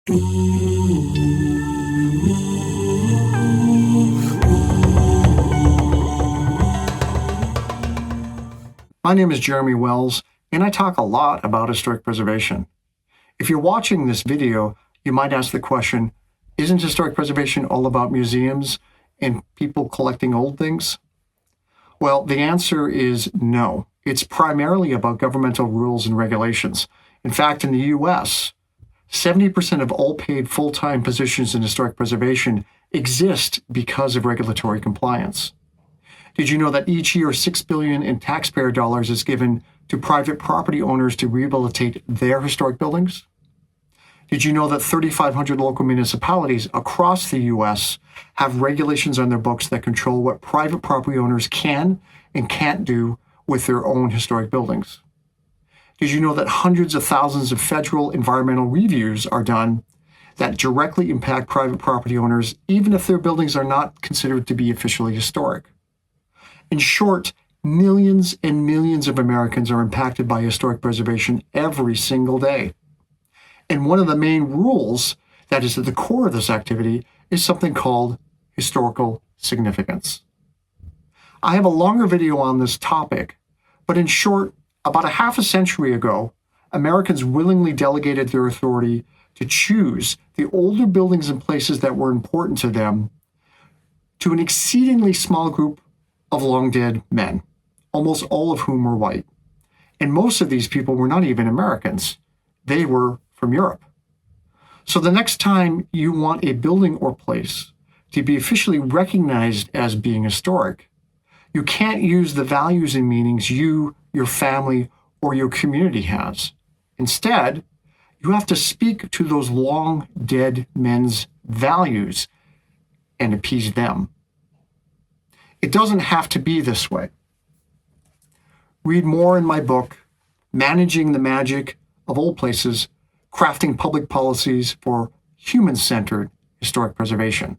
My name is Jeremy Wells, and I talk a lot about historic preservation. If you're watching this video, you might ask the question, isn't historic preservation all about museums and people collecting old things? Well, the answer is no. It's primarily about governmental rules and regulations. In fact, in the US, 70% of all paid full-time positions in historic preservation exist because of regulatory compliance. Did you know that each year $6 billion in taxpayer dollars is given to private property owners to rehabilitate their historic buildings? Did you know that 3,500 local municipalities across the U.S. have regulations on their books that control what private property owners can and can't do with their own historic buildings? Did you know that hundreds of thousands of federal environmental reviews are done that directly impact private property owners, even if their buildings are not considered to be officially historic? In short, millions and millions of Americans are impacted by historic preservation every single day. And one of the main rules that is at the core of this activity is something called historical significance. I have a longer video on this topic, but in short, about a half a century ago, Americans willingly delegated their authority to choose the older buildings and places that were important to them to an exceedingly small group of long-dead men, almost all of whom were white. And most of these people were not even Americans. They were from Europe. So the next time you want a building or place to be officially recognized as being historic, you can't use the values and meanings you, your family, or your community has. Instead, you have to speak to those long-dead men's values and appease them. It doesn't have to be this way. Read more in my book, Managing the Magic of Old Places, Crafting Public Policies for Human-Centered Historic Preservation.